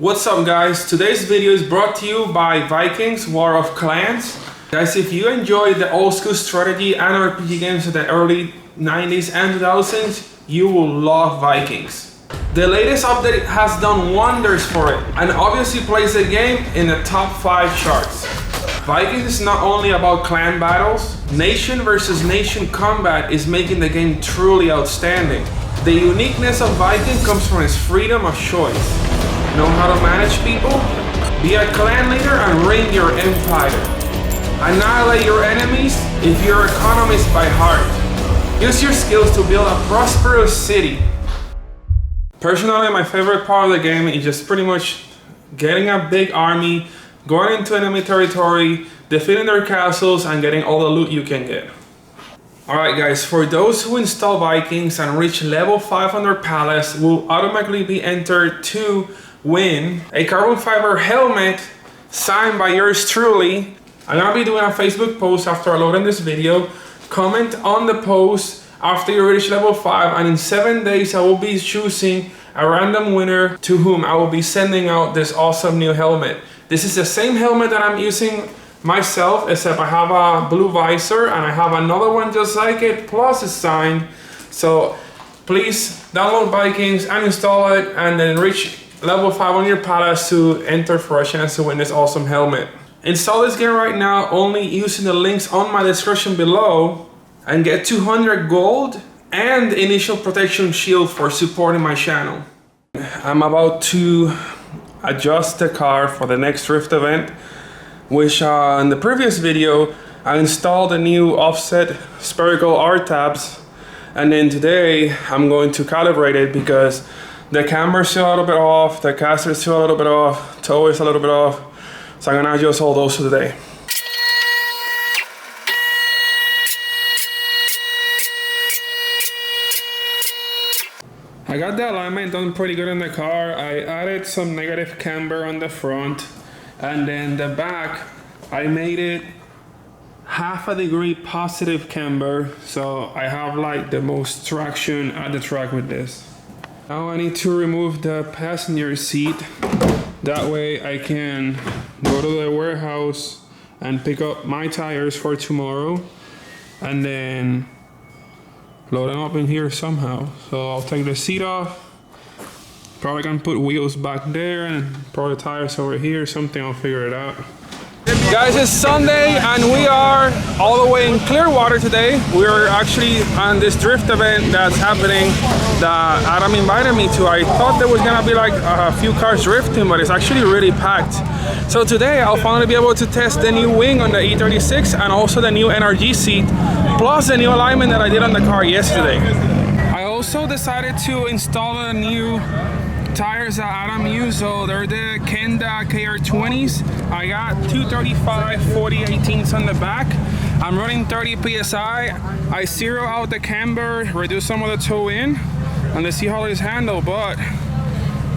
What's up guys, today's video is brought to you by Vikings War of Clans. Guys, if you enjoyed the old school strategy and RPG games of the early 90s and 2000s, you will love Vikings. The latest update has done wonders for it and obviously places the game in the top 5 charts. Vikings is not only about clan battles, nation versus nation combat is making the game truly outstanding. The uniqueness of Viking comes from its freedom of choice. Know how to manage people? Be a clan leader and reign your empire. Annihilate your enemies if you're economist by heart. Use your skills to build a prosperous city. Personally, my favorite part of the game is just pretty much getting a big army, going into enemy territory, defeating their castles, and getting all the loot you can get. Alright guys, for those who install Vikings and reach level 5 on their palace, will automatically be entered to win a carbon fiber helmet signed by yours truly. I'm gonna be doing a Facebook post after I load in this video. Comment on the post after you reach level 5, and in 7 days I will be choosing a random winner to whom I will be sending out this awesome new helmet. This is the same helmet that I'm using myself, except I have a blue visor and I have another one just like it, plus it's signed. So please download Vikings and install it, and then reach level 5 on your palace to enter for a chance to win this awesome helmet. Install this game right now only using the links on my description below and get 200 gold and initial protection shield for supporting my channel. I'm about to adjust the car for the next Rift event, which in the previous video I installed the new offset spherical R-tabs, and then today I'm going to calibrate it because the camber's still a little bit off, the caster is still a little bit off, toe is a little bit off, so I'm gonna adjust all those today. I got the alignment done pretty good in the car. I added some negative camber on the front, and then the back I made it half a degree positive camber, so I have like the most traction at the track with this. Now I need to remove the passenger seat, that way I can go to the warehouse and pick up my tires for tomorrow and then load them up in here somehow. So I'll take the seat off, probably gonna put wheels back there and probably tires over here, something, I'll figure it out. Guys, it's Sunday and we are all the way in Clearwater today. We're actually on this drift event that's happening that Adam invited me to. I thought there was gonna be like a few cars drifting, but it's actually really packed. So today I'll finally be able to test the new wing on the E36 and also the new NRG seat, plus the new alignment that I did on the car yesterday. I also decided to install a new tires that Adam used, so they're the Kenda KR20s. I got 235 40/18s on the back. I'm running 30 PSI. I zero out the camber, reduce some of the toe in, and let's see how this handle. But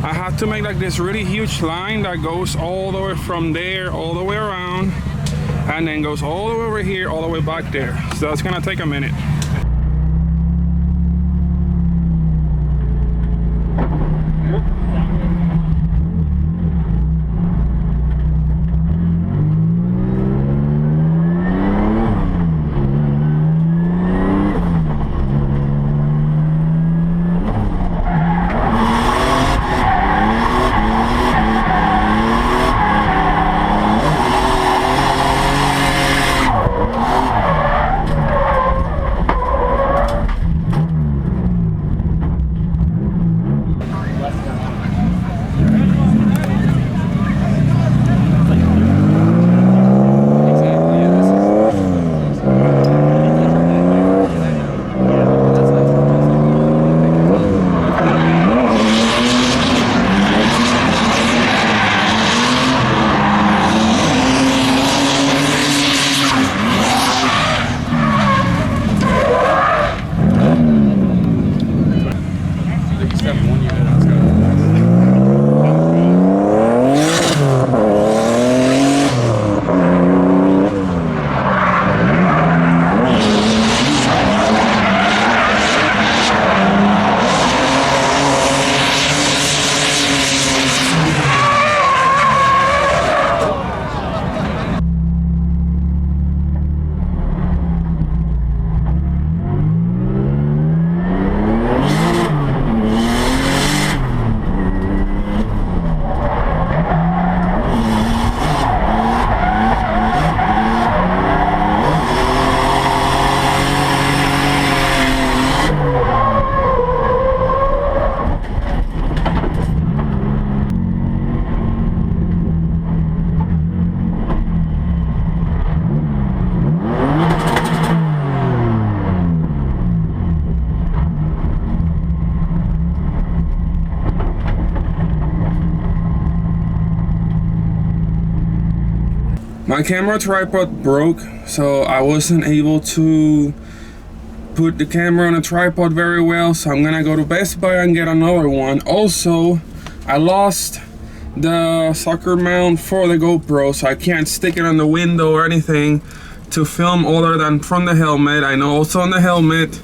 I have to make like this really huge line that goes all the way from there all the way around, and then goes all the way over here all the way back there. So that's gonna take a minute. My camera tripod broke, so I wasn't able to put the camera on a tripod very well, so I'm gonna go to Best Buy and get another one. Also, I lost the sucker mount for the GoPro, so I can't stick it on the window or anything to film other than from the helmet. I know also on the helmet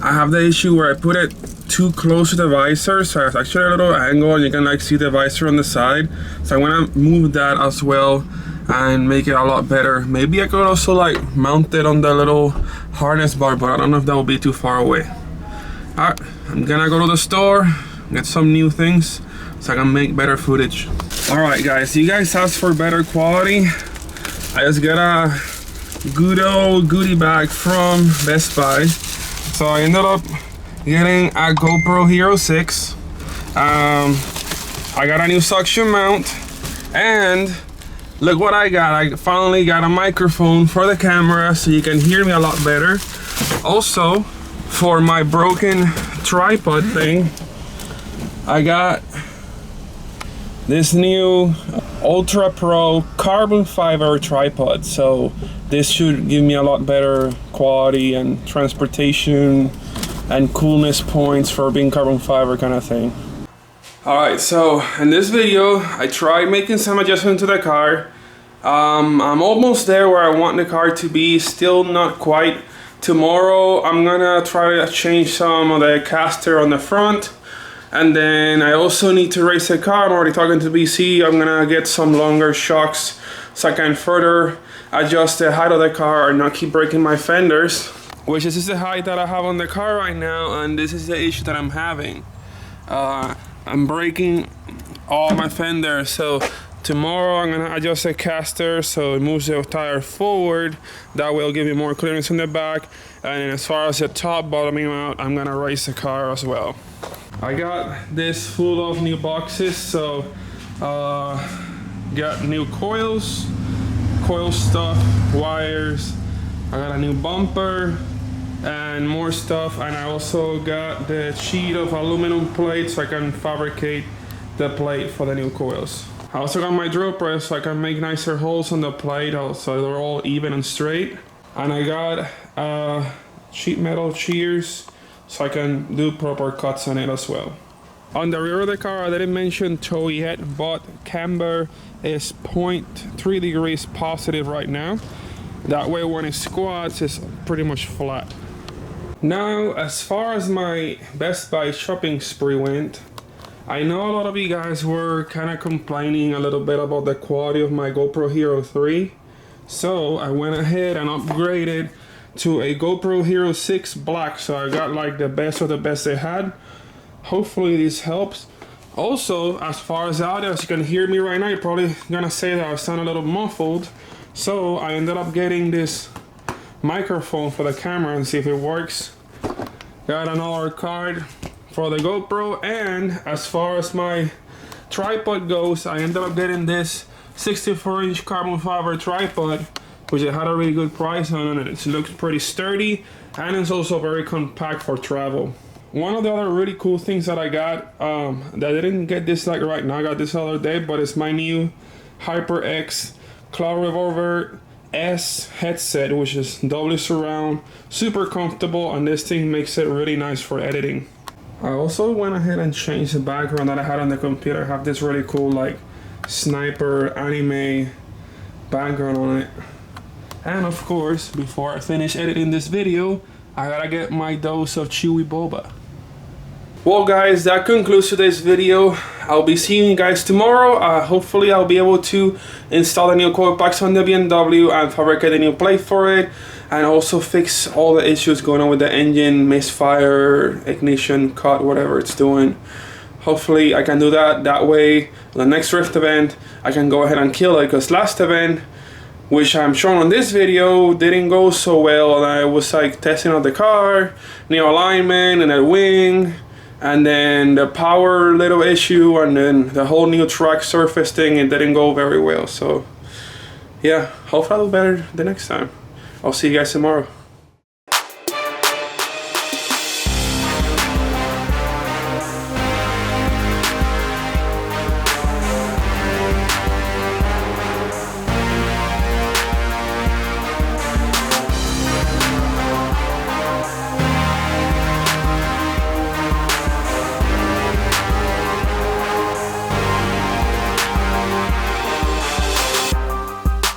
I have the issue where I put it too close to the visor, so it's actually a little angle and you can like see the visor on the side. So I'm gonna move that as well and make it a lot better. Maybe I could also like mount it on the little harness bar, but I don't know if that will be too far away. Alright, I'm gonna go to the store, get some new things so I can make better footage. Alright guys, you guys asked for better quality. I just got a good old goodie bag from Best Buy. So I ended up getting a GoPro Hero 6. I got a new suction mount, and look what I got. I finally got a microphone for the camera so you can hear me a lot better. Also, for my broken tripod thing, I got this new Ultra Pro carbon fiber tripod. So this should give me a lot better quality and transportation and coolness points for being carbon fiber kind of thing. Alright, so in this video I tried making some adjustments to the car. I'm almost there where I want the car to be, still not quite. Tomorrow I'm gonna try to change some of the caster on the front, and then I also need to race the car. I'm already talking to BC. I'm gonna get some longer shocks so I can further adjust the height of the car and not keep breaking my fenders, which is the height that I have on the car right now, and this is the issue that I'm having. I'm breaking all my fenders, so tomorrow I'm gonna adjust the caster so it moves the tire forward. That will give me more clearance in the back, and as far as the top bottoming out, I'm gonna race the car as well. I got this full of new boxes, so got new coils, coil stuff, wires. I got a new bumper and more stuff, and I also got the sheet of aluminum plate so I can fabricate the plate for the new coils. I also got my drill press so I can make nicer holes on the plate so they're all even and straight. And I got sheet metal shears so I can do proper cuts on it as well. On the rear of the car, I didn't mention toe yet, but camber is 0.3 degrees positive right now. That way when it squats, it's pretty much flat. Now, as far as my Best Buy shopping spree went, I know a lot of you guys were kind of complaining a little bit about the quality of my GoPro Hero 3. So I went ahead and upgraded to a GoPro Hero 6 Black. So I got like the best of the best they had. Hopefully this helps. Also, as far as audio, as you can hear me right now, you're probably gonna say that I sound a little muffled. So I ended up getting this microphone for the camera and see if it works. Got another card for the GoPro, and as far as my tripod goes, I ended up getting this 64-inch carbon fiber tripod, which I had a really good price on it. It looks pretty sturdy, and it's also very compact for travel. One of the other really cool things that I got, that I didn't get this like right now, I got this the other day, but it's my new HyperX Cloud Revolver S headset, which is doubly surround, super comfortable, and this thing makes it really nice for editing. I also went ahead and changed the background that I had on the computer. I have this really cool like sniper anime background on it. And of course, before I finish editing this video, I gotta get my dose of chewy boba. Well guys, that concludes today's video. I'll be seeing you guys tomorrow. Hopefully I'll be able to install the new coil packs on the BMW and fabricate a new plate for it, and also fix all the issues going on with the engine, misfire, ignition, cut, whatever it's doing. Hopefully I can do that. That way the next Rift event I can go ahead and kill it, because last event, which I'm showing on this video, didn't go so well, and I was like testing out the car, new alignment and a wing, and then the power little issue, and then the whole new track surface thing, it didn't go very well. So yeah, hopefully I'll do better the next time. I'll see you guys tomorrow.